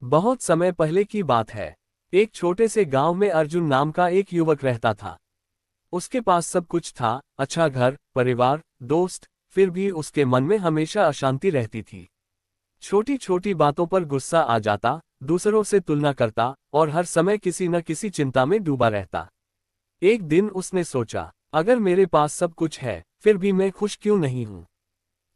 बहुत समय पहले की बात है। एक छोटे से गांव में अर्जुन नाम का एक युवक रहता था। उसके पास सब कुछ था, अच्छा घर, परिवार, दोस्त, फिर भी उसके मन में हमेशा अशांति रहती थी। छोटी छोटी बातों पर गुस्सा आ जाता, दूसरों से तुलना करता और हर समय किसी न किसी चिंता में डूबा रहता। एक दिन उसने सोचा, अगर मेरे पास सब कुछ है, फिर भी मैं खुश क्यों नहीं हूं?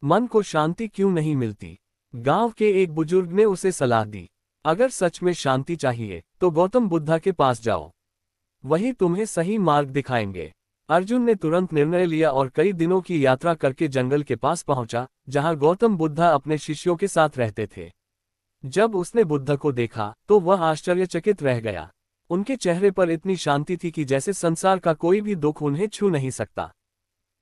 मन को शांति क्यों नहीं मिलती? गांव के एक बुजुर्ग ने उसे सलाह दी, अगर सच में शांति चाहिए तो गौतम बुद्धा के पास जाओ, वही तुम्हें सही मार्ग दिखाएंगे। अर्जुन ने तुरंत निर्णय लिया और कई दिनों की यात्रा करके जंगल के पास पहुंचा, जहां गौतम बुद्धा अपने शिष्यों के साथ रहते थे। जब उसने बुद्ध को देखा तो वह आश्चर्यचकित रह गया। उनके चेहरे पर इतनी शांति थी कि जैसे संसार का कोई भी दुख उन्हें छू नहीं सकता।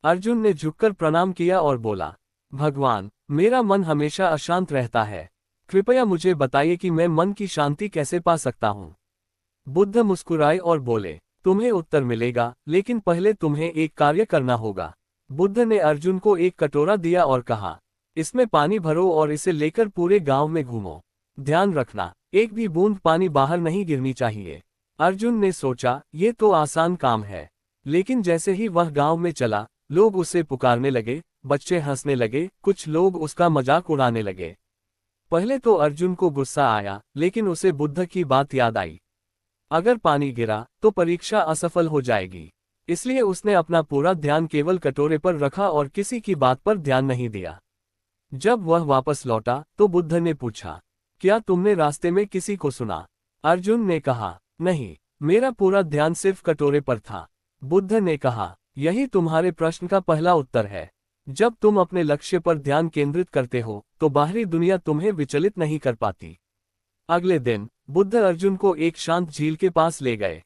अर्जुन ने झुककर प्रणाम किया और बोला, भगवान, मेरा मन हमेशा अशांत रहता है, कृपया मुझे बताइए कि मैं मन की शांति कैसे पा सकता हूँ। बुद्ध मुस्कुराए और बोले, तुम्हें उत्तर मिलेगा, लेकिन पहले तुम्हें एक कार्य करना होगा। बुद्ध ने अर्जुन को एक कटोरा दिया और कहा, इसमें पानी भरो और इसे लेकर पूरे गांव में घूमो। ध्यान रखना, एक भी बूंद पानी बाहर नहीं गिरनी चाहिए। अर्जुन ने सोचा, ये तो आसान काम है। लेकिन जैसे ही वह गांव में चला, लोग उसे पुकारने लगे, बच्चे हंसने लगे, कुछ लोग उसका मजाक उड़ाने लगे। पहले तो अर्जुन को गुस्सा आया, लेकिन उसे बुद्ध की बात याद आई। अगर पानी गिरा तो परीक्षा असफल हो जाएगी। इसलिए उसने अपना पूरा ध्यान केवल कटोरे पर रखा और किसी की बात पर ध्यान नहीं दिया। जब वह वापस लौटा तो बुद्ध ने पूछा, क्या तुमने रास्ते में किसी को सुना? अर्जुन ने कहा, नहीं, मेरा पूरा ध्यान सिर्फ कटोरे पर था। बुद्ध ने कहा, यही तुम्हारे प्रश्न का पहला उत्तर है। जब तुम अपने लक्ष्य पर ध्यान केंद्रित करते हो तो बाहरी दुनिया तुम्हें विचलित नहीं कर पाती। अगले दिन बुद्ध अर्जुन को एक शांत झील के पास ले गए।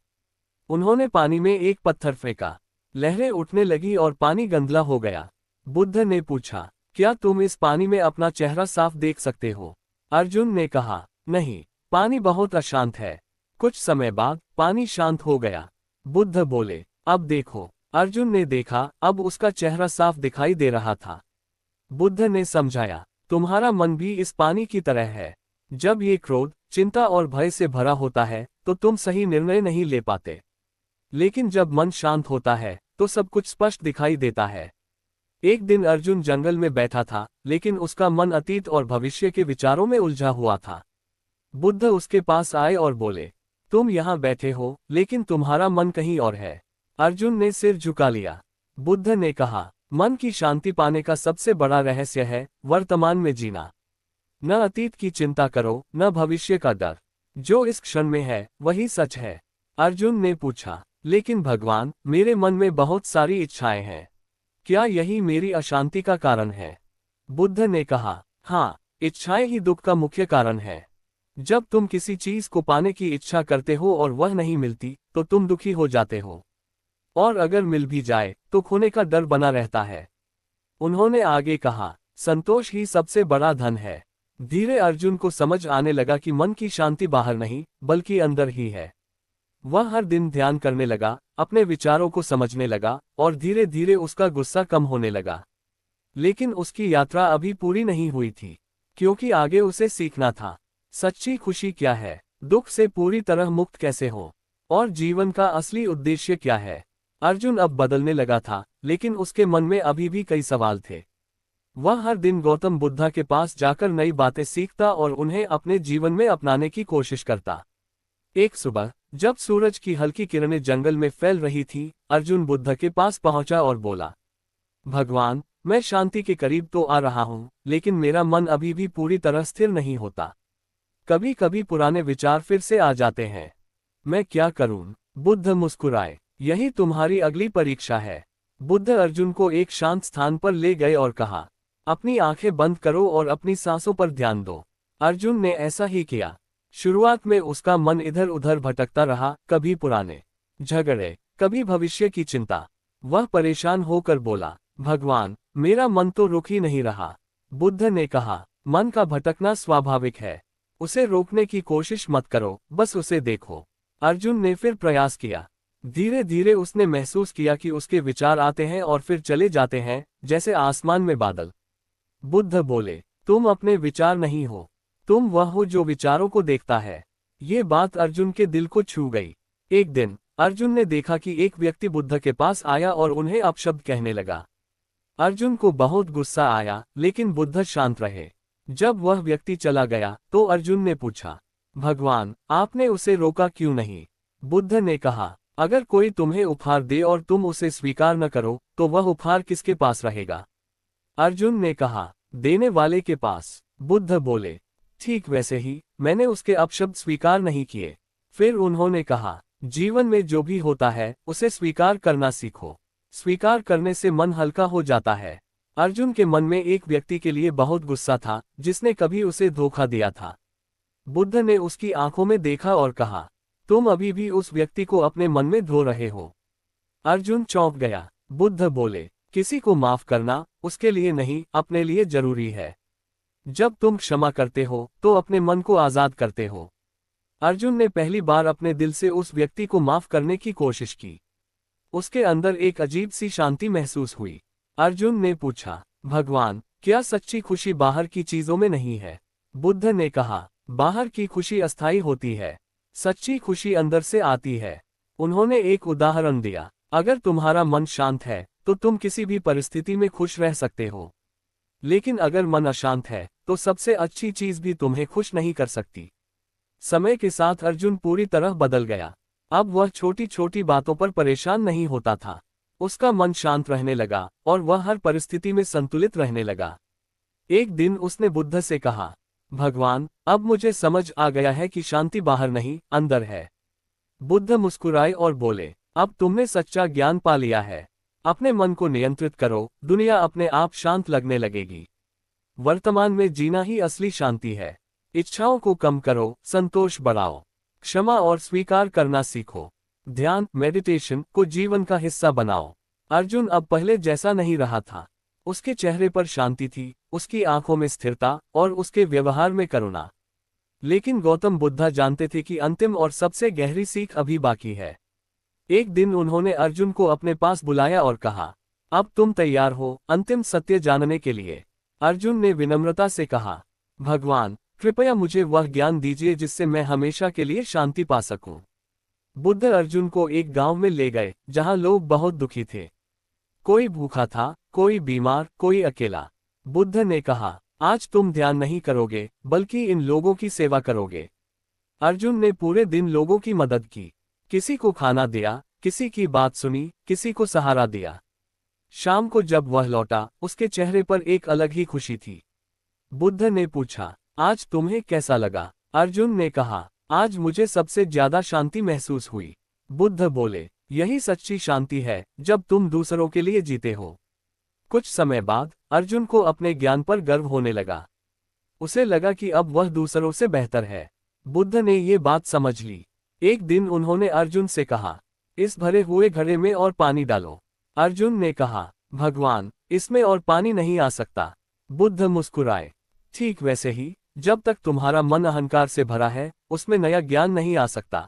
उन्होंने पानी में एक पत्थर फेंका, लहरें उठने लगी और पानी गंदला हो गया। बुद्ध ने पूछा, क्या तुम इस पानी में अपना चेहरा साफ देख सकते हो? अर्जुन ने कहा, नहीं, पानी बहुत अशांत है। कुछ समय बाद पानी शांत हो गया। बुद्ध बोले, अब देखो। अर्जुन ने देखा, अब उसका चेहरा साफ दिखाई दे रहा था। बुद्ध ने समझाया, तुम्हारा मन भी इस पानी की तरह है। जब ये क्रोध, चिंता और भय से भरा होता है तो तुम सही निर्णय नहीं ले पाते। लेकिन जब मन शांत होता है तो सब कुछ स्पष्ट दिखाई देता है। एक दिन अर्जुन जंगल में बैठा था, लेकिन उसका मन अतीत और भविष्य के विचारों में उलझा हुआ था। बुद्ध उसके पास आए और बोले, तुम यहाँ बैठे हो, लेकिन तुम्हारा मन कहीं और है। अर्जुन ने सिर झुका लिया। बुद्ध ने कहा, मन की शांति पाने का सबसे बड़ा रहस्य है वर्तमान में जीना। न अतीत की चिंता करो, न भविष्य का डर। जो इस क्षण में है वही सच है। अर्जुन ने पूछा, लेकिन भगवान, मेरे मन में बहुत सारी इच्छाएं हैं। क्या यही मेरी अशांति का कारण है? बुद्ध ने कहा, हाँ, इच्छाएं ही दुख का मुख्य कारण है। जब तुम किसी चीज को पाने की इच्छा करते हो और वह नहीं मिलती तो तुम दुखी हो जाते हो, और अगर मिल भी जाए तो खोने का डर बना रहता है। उन्होंने आगे कहा, संतोष ही सबसे बड़ा धन है। धीरे अर्जुन को समझ आने लगा कि मन की शांति बाहर नहीं, बल्कि अंदर ही है। वह हर दिन ध्यान करने लगा, अपने विचारों को समझने लगा और धीरे धीरे उसका गुस्सा कम होने लगा। लेकिन उसकी यात्रा अभी पूरी नहीं हुई थी, क्योंकि आगे उसे सीखना था, सच्ची खुशी क्या है, दुख से पूरी तरह मुक्त कैसे हो, और जीवन का असली उद्देश्य क्या है। अर्जुन अब बदलने लगा था, लेकिन उसके मन में अभी भी कई सवाल थे। वह हर दिन गौतम बुद्धा के पास जाकर नई बातें सीखता और उन्हें अपने जीवन में अपनाने की कोशिश करता। एक सुबह जब सूरज की हल्की किरणें जंगल में फैल रही थी, अर्जुन बुद्ध के पास पहुंचा और बोला, भगवान, मैं शांति के करीब तो आ रहा हूं, लेकिन मेरा मन अभी भी पूरी तरह स्थिर नहीं होता। कभी कभी पुराने विचार फिर से आ जाते हैं। मैं क्या करूं? बुद्ध मुस्कुराए, यही तुम्हारी अगली परीक्षा है। बुद्ध अर्जुन को एक शांत स्थान पर ले गए और कहा, अपनी आंखें बंद करो और अपनी सांसों पर ध्यान दो। अर्जुन ने ऐसा ही किया। शुरुआत में उसका मन इधर उधर भटकता रहा, कभी पुराने झगड़े, कभी भविष्य की चिंता। वह परेशान होकर बोला, भगवान, मेरा मन तो रुक ही नहीं रहा। बुद्ध ने कहा, मन का भटकना स्वाभाविक है, उसे रोकने की कोशिश मत करो, बस उसे देखो। अर्जुन ने फिर प्रयास किया। धीरे धीरे उसने महसूस किया कि उसके विचार आते हैं और फिर चले जाते हैं, जैसे आसमान में बादल। बुद्ध बोले, तुम अपने विचार नहीं हो, तुम वह हो जो विचारों को देखता है। ये बात अर्जुन के दिल को छू गई। एक दिन अर्जुन ने देखा कि एक व्यक्ति बुद्ध के पास आया और उन्हें अपशब्द कहने लगा। अर्जुन को बहुत गुस्सा आया, लेकिन बुद्ध शांत रहे। जब वह व्यक्ति चला गया तो अर्जुन ने पूछा, भगवान, आपने उसे रोका क्यों नहीं? बुद्ध ने कहा, अगर कोई तुम्हें उपहार दे और तुम उसे स्वीकार न करो तो वह उपहार किसके पास रहेगा? अर्जुन ने कहा, देने वाले के पास। बुद्ध बोले, ठीक वैसे ही मैंने उसके अपशब्द स्वीकार नहीं किए। फिर उन्होंने कहा, जीवन में जो भी होता है उसे स्वीकार करना सीखो। स्वीकार करने से मन हल्का हो जाता है। अर्जुन के मन में एक व्यक्ति के लिए बहुत गुस्सा था जिसने कभी उसे धोखा दिया था। बुद्ध ने उसकी आंखों में देखा और कहा, तुम अभी भी उस व्यक्ति को अपने मन में धो रहे हो। अर्जुन चौंक गया। बुद्ध बोले, किसी को माफ करना उसके लिए नहीं, अपने लिए जरूरी है। जब तुम क्षमा करते हो तो अपने मन को आजाद करते हो। अर्जुन ने पहली बार अपने दिल से उस व्यक्ति को माफ करने की कोशिश की। उसके अंदर एक अजीब सी शांति महसूस हुई। अर्जुन ने पूछा, भगवान, क्या सच्ची खुशी बाहर की चीजों में नहीं है? बुद्ध ने कहा, बाहर की खुशी अस्थायी होती है, सच्ची खुशी अंदर से आती है। उन्होंने एक उदाहरण दिया, अगर तुम्हारा मन शांत है तो तुम किसी भी परिस्थिति में खुश रह सकते हो। लेकिन अगर मन अशांत है तो सबसे अच्छी चीज भी तुम्हें खुश नहीं कर सकती। समय के साथ अर्जुन पूरी तरह बदल गया। अब वह छोटी छोटी बातों पर परेशान नहीं होता था। उसका मन शांत रहने लगा और वह हर परिस्थिति में संतुलित रहने लगा। एक दिन उसने बुद्ध से कहा, भगवान, अब मुझे समझ आ गया है कि शांति बाहर नहीं, अंदर है। बुद्ध मुस्कुराए और बोले, अब तुमने सच्चा ज्ञान पा लिया है। अपने मन को नियंत्रित करो, दुनिया अपने आप शांत लगने लगेगी। वर्तमान में जीना ही असली शांति है। इच्छाओं को कम करो, संतोष बढ़ाओ। क्षमा और स्वीकार करना सीखो। ध्यान, मेडिटेशन को जीवन का हिस्सा बनाओ। अर्जुन अब पहले जैसा नहीं रहा था। उसके चेहरे पर शांति थी, उसकी आंखों में स्थिरता और उसके व्यवहार में करुणा। लेकिन गौतम बुद्ध जानते थे कि अंतिम और सबसे गहरी सीख अभी बाकी है। एक दिन उन्होंने अर्जुन को अपने पास बुलाया और कहा, अब तुम तैयार हो अंतिम सत्य जानने के लिए? अर्जुन ने विनम्रता से कहा, भगवान, कृपया मुझे वह ज्ञान दीजिए जिससे मैं हमेशा के लिए शांति पा सकूं। बुद्ध अर्जुन को एक गांव में ले गए जहां लोग बहुत दुखी थे। कोई भूखा था, कोई बीमार, कोई अकेला। बुद्ध ने कहा, आज तुम ध्यान नहीं करोगे बल्कि इन लोगों की सेवा करोगे। अर्जुन ने पूरे दिन लोगों की मदद की। किसी को खाना दिया, किसी की बात सुनी, किसी को सहारा दिया। शाम को जब वह लौटा, उसके चेहरे पर एक अलग ही खुशी थी। बुद्ध ने पूछा, आज तुम्हें कैसा लगा? अर्जुन ने कहा, आज मुझे सबसे ज्यादा शांति महसूस हुई। बुद्ध बोले, यही सच्ची शांति है जब तुम दूसरों के लिए जीते हो। कुछ समय बाद अर्जुन को अपने ज्ञान पर गर्व होने लगा। उसे लगा कि अब वह दूसरों से बेहतर है। बुद्ध ने ये बात समझ ली। एक दिन उन्होंने अर्जुन से कहा, इस भरे हुए घड़े में और पानी डालो। अर्जुन ने कहा, भगवान, इसमें और पानी नहीं आ सकता। बुद्ध मुस्कुराए, ठीक वैसे ही जब तक तुम्हारा मन अहंकार से भरा है उसमें नया ज्ञान नहीं आ सकता।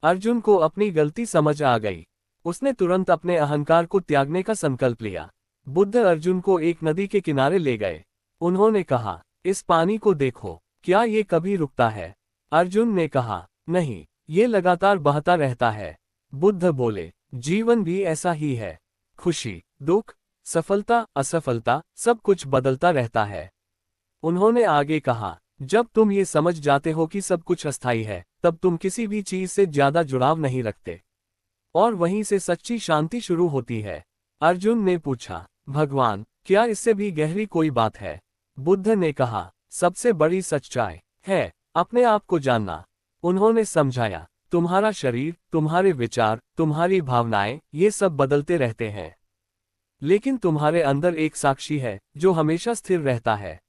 अर्जुन को अपनी गलती समझ आ गई। उसने तुरंत अपने अहंकार को त्यागने का संकल्प लिया। बुद्ध अर्जुन को एक नदी के किनारे ले गए। उन्होंने कहा, इस पानी को देखो, क्या ये कभी रुकता है? अर्जुन ने कहा, नहीं, ये लगातार बहता रहता है। बुद्ध बोले, जीवन भी ऐसा ही है। खुशी, दुख, सफलता, असफलता, सब कुछ बदलता रहता है। उन्होंने आगे कहा, जब तुम ये समझ जाते हो कि सब कुछ अस्थायी है, तब तुम किसी भी चीज से ज्यादा जुड़ाव नहीं रखते। और वहीं से सच्ची शांति शुरू होती है। अर्जुन ने पूछा, भगवान, क्या इससे भी गहरी कोई बात है? बुद्ध ने कहा, सबसे बड़ी सच्चाई है अपने आप को जानना। उन्होंने समझाया, तुम्हारा शरीर, तुम्हारे विचार, तुम्हारी भावनाएं, ये सब बदलते रहते हैं। लेकिन तुम्हारे अंदर एक साक्षी है जो हमेशा स्थिर रहता है।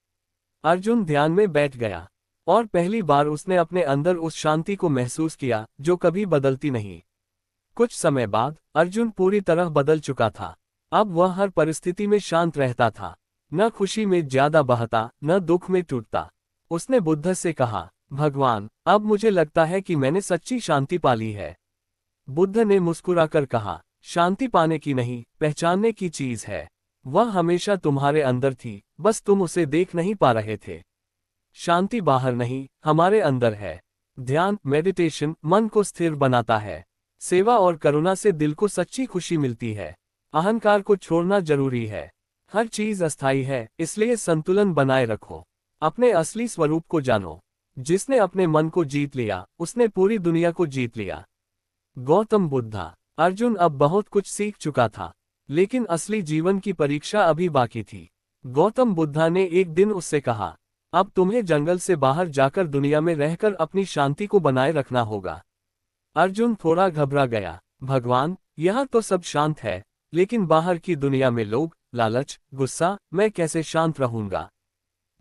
अर्जुन ध्यान में बैठ गया और पहली बार उसने अपने अंदर उस शांति को महसूस किया जो कभी बदलती नहीं। कुछ समय बाद अर्जुन पूरी तरह बदल चुका था। अब वह हर परिस्थिति में शांत रहता था, न खुशी में ज्यादा बहता, न दुख में टूटता। उसने बुद्ध से कहा, भगवान, अब मुझे लगता है कि मैंने सच्ची शांति पा ली है। बुद्ध ने मुस्कुराकर कहा, शांति पाने की नहीं, पहचानने की चीज है। वह हमेशा तुम्हारे अंदर थी, बस तुम उसे देख नहीं पा रहे थे। शांति बाहर नहीं, हमारे अंदर है। ध्यान, मेडिटेशन मन को स्थिर बनाता है। सेवा और करुणा से दिल को सच्ची खुशी मिलती है। अहंकार को छोड़ना जरूरी है। हर चीज अस्थायी है, इसलिए संतुलन बनाए रखो। अपने असली स्वरूप को जानो। जिसने अपने मन को जीत लिया, उसने पूरी दुनिया को जीत लिया। गौतम बुद्धा। अर्जुन अब बहुत कुछ सीख चुका था, लेकिन असली जीवन की परीक्षा अभी बाकी थी। गौतम बुद्धा ने एक दिन उससे कहा, अब तुम्हें जंगल से बाहर जाकर दुनिया में रहकर अपनी शांति को बनाए रखना होगा। अर्जुन थोड़ा घबरा गया। भगवान, यहाँ तो सब शांत है, लेकिन बाहर की दुनिया में लोग, लालच, गुस्सा, मैं कैसे शांत रहूंगा?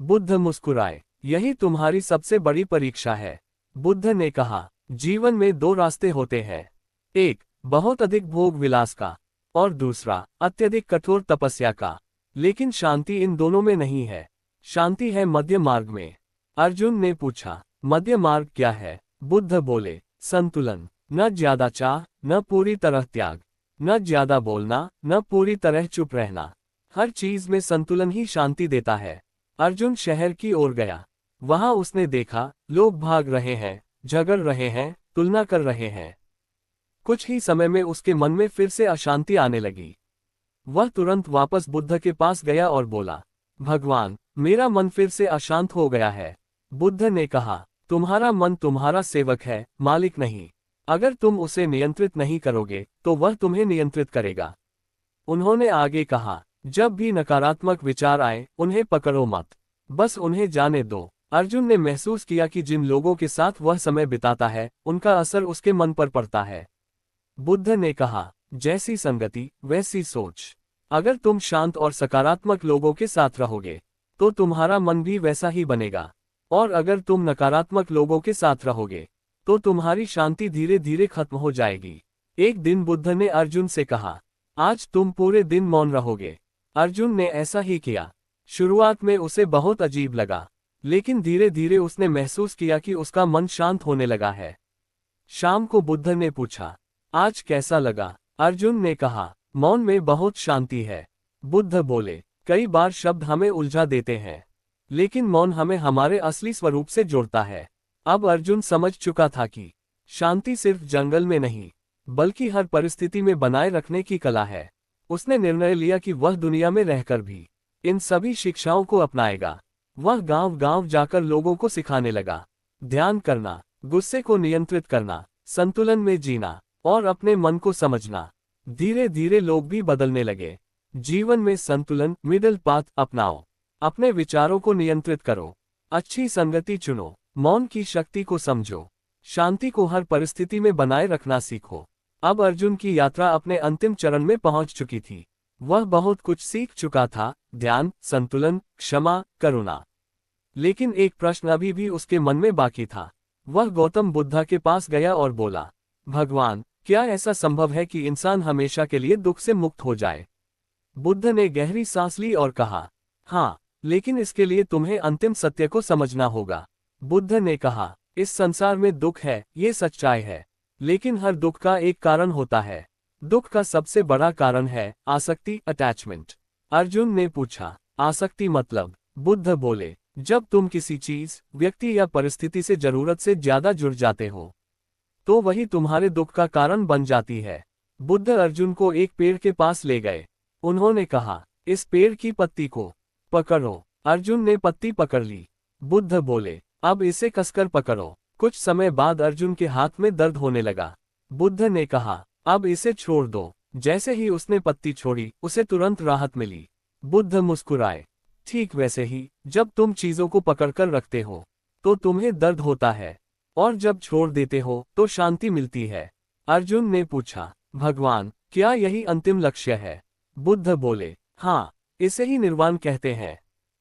बुद्ध मुस्कुराए। यही तुम्हारी सबसे बड़ी परीक्षा है। बुद्ध ने कहा, जीवन में दो रास्ते होते हैं, एक बहुत अधिक भोग विलास का, और दूसरा अत्यधिक कठोर तपस्या का। लेकिन शांति इन दोनों में नहीं है। शांति है मध्य मार्ग में। अर्जुन ने पूछा, मध्य मार्ग क्या है? बुद्ध बोले, संतुलन। न ज्यादा चाह, न पूरी तरह त्याग। न ज्यादा बोलना, न पूरी तरह चुप रहना। हर चीज में संतुलन ही शांति देता है। अर्जुन शहर की ओर गया। वहां उसने देखा, लोग भाग रहे हैं, झगड़ रहे हैं, तुलना कर रहे हैं। कुछ ही समय में उसके मन में फिर से अशांति आने लगी। वह तुरंत वापस बुद्ध के पास गया और बोला, भगवान, मेरा मन फिर से अशांत हो गया है। बुद्ध ने कहा, तुम्हारा मन तुम्हारा सेवक है, मालिक नहीं। अगर तुम उसे नियंत्रित नहीं करोगे, तो वह तुम्हें नियंत्रित करेगा। उन्होंने आगे कहा, जब भी नकारात्मक विचार आए, उन्हें पकड़ो मत, बस उन्हें जाने दो। अर्जुन ने महसूस किया कि जिन लोगों के साथ वह समय बिताता है, उनका असर उसके मन पर पड़ता है। बुद्ध ने कहा, जैसी संगति वैसी सोच। अगर तुम शांत और सकारात्मक लोगों के साथ रहोगे, तो तुम्हारा मन भी वैसा ही बनेगा। और अगर तुम नकारात्मक लोगों के साथ रहोगे, तो तुम्हारी शांति धीरे धीरे खत्म हो जाएगी। एक दिन बुद्ध ने अर्जुन से कहा, आज तुम पूरे दिन मौन रहोगे। अर्जुन ने ऐसा ही किया। शुरुआत में उसे बहुत अजीब लगा, लेकिन धीरे धीरे उसने महसूस किया कि उसका मन शांत होने लगा है। शाम को बुद्ध ने पूछा, आज कैसा लगा? अर्जुन ने कहा, मौन में बहुत शांति है। बुद्ध बोले, कई बार शब्द हमें उलझा देते हैं, लेकिन मौन हमें हमारे असली स्वरूप से जोड़ता है। अब अर्जुन समझ चुका था कि शांति सिर्फ जंगल में नहीं, बल्कि हर परिस्थिति में बनाए रखने की कला है। उसने निर्णय लिया कि वह दुनिया में रहकर भी इन सभी शिक्षाओं को अपनाएगा। वह गांव गांव जाकर लोगों को सिखाने लगा, ध्यान करना, गुस्से को नियंत्रित करना, संतुलन में जीना और अपने मन को समझना। धीरे धीरे लोग भी बदलने लगे। जीवन में संतुलन, मिडिल पाथ अपनाओ। अपने विचारों को नियंत्रित करो, अच्छी संगति चुनो, मौन की शक्ति को समझो, शांति को हर परिस्थिति में बनाए रखना सीखो। अब अर्जुन की यात्रा अपने अंतिम चरण में पहुंच चुकी थी। वह बहुत कुछ सीख चुका था, ध्यान, संतुलन, क्षमा, करुणा। लेकिन एक प्रश्न अभी भी उसके मन में बाकी था। वह गौतम बुद्ध के पास गया और बोला, भगवान, क्या ऐसा संभव है कि इंसान हमेशा के लिए दुख से मुक्त हो जाए? बुद्ध ने गहरी सांस ली और कहा, हाँ, लेकिन इसके लिए तुम्हें अंतिम सत्य को समझना होगा। बुद्ध ने कहा, इस संसार में दुख है, ये सच्चाई है, लेकिन हर दुख का एक कारण होता है। दुख का सबसे बड़ा कारण है आसक्ति, अटैचमेंट। अर्जुन ने पूछा, आसक्ति मतलब? बुद्ध बोले, जब तुम किसी चीज, व्यक्ति या परिस्थिति से जरूरत से ज्यादा जुड़ जाते हो, तो वही तुम्हारे दुख का कारण बन जाती है। बुद्ध अर्जुन को एक पेड़ के पास ले गए। उन्होंने कहा, इस पेड़ की पत्ती को पकड़ो। अर्जुन ने पत्ती पकड़ ली। बुद्ध बोले, अब इसे कसकर पकड़ो। कुछ समय बाद अर्जुन के हाथ में दर्द होने लगा। बुद्ध ने कहा, अब इसे छोड़ दो। जैसे ही उसने पत्ती छोड़ी, उसे तुरंत राहत मिली। बुद्ध मुस्कुराए, ठीक वैसे ही, जब तुम चीजों को पकड़कर रखते हो, तो तुम्हें दर्द होता है, और जब छोड़ देते हो, तो शांति मिलती है। अर्जुन ने पूछा, भगवान, क्या यही अंतिम लक्ष्य है? बुद्ध बोले, हाँ, इसे ही निर्वाण कहते हैं।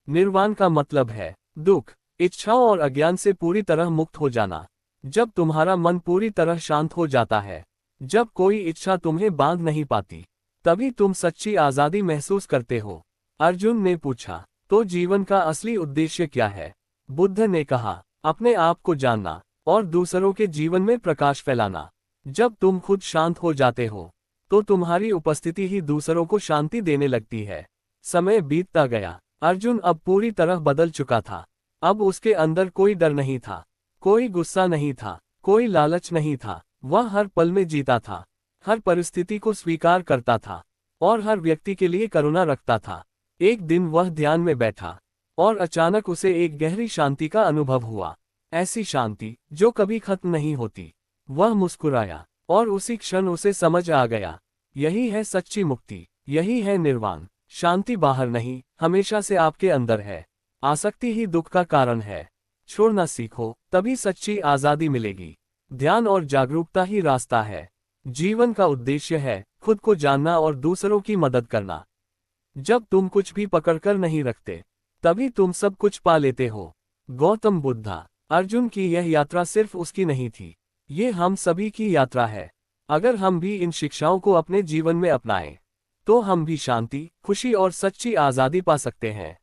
निर्वाण का मतलब है दुख, इच्छाओं और अज्ञान से पूरी तरह मुक्त हो जाना। जब तुम्हारा मन पूरी तरह शांत हो जाता है, जब कोई इच्छा तुम्हें बांध नहीं पाती, तभी तुम सच्ची आजादी महसूस करते हो। अर्जुन ने पूछा, तो जीवन का असली उद्देश्य क्या है? बुद्ध ने कहा, अपने आप को जानना और दूसरों के जीवन में प्रकाश फैलाना। जब तुम खुद शांत हो जाते हो, तो तुम्हारी उपस्थिति ही दूसरों को शांति देने लगती है। समय बीतता गया। अर्जुन अब पूरी तरह बदल चुका था। अब उसके अंदर कोई डर नहीं था, कोई गुस्सा नहीं था, कोई लालच नहीं था। वह हर पल में जीता था, हर परिस्थिति को स्वीकार करता था और हर व्यक्ति के लिए करुणा रखता था। एक दिन वह ध्यान में बैठा और अचानक उसे एक गहरी शांति का अनुभव हुआ, ऐसी शांति जो कभी खत्म नहीं होती। वह मुस्कुराया और उसी क्षण उसे समझ आ गया, यही है सच्ची मुक्ति, यही है निर्वाण। शांति बाहर नहीं, हमेशा से आपके अंदर है। आसक्ति ही दुख का कारण है। छोड़ना सीखो, तभी सच्ची आजादी मिलेगी। ध्यान और जागरूकता ही रास्ता है। जीवन का उद्देश्य है खुद को जानना और दूसरों की मदद करना। जब तुम कुछ भी पकड़कर नहीं रखते, तभी तुम सब कुछ पा लेते हो। गौतम बुद्धा। अर्जुन की यह यात्रा सिर्फ उसकी नहीं थी, ये हम सभी की यात्रा है। अगर हम भी इन शिक्षाओं को अपने जीवन में अपनाएं, तो हम भी शांति, खुशी और सच्ची आजादी पा सकते हैं।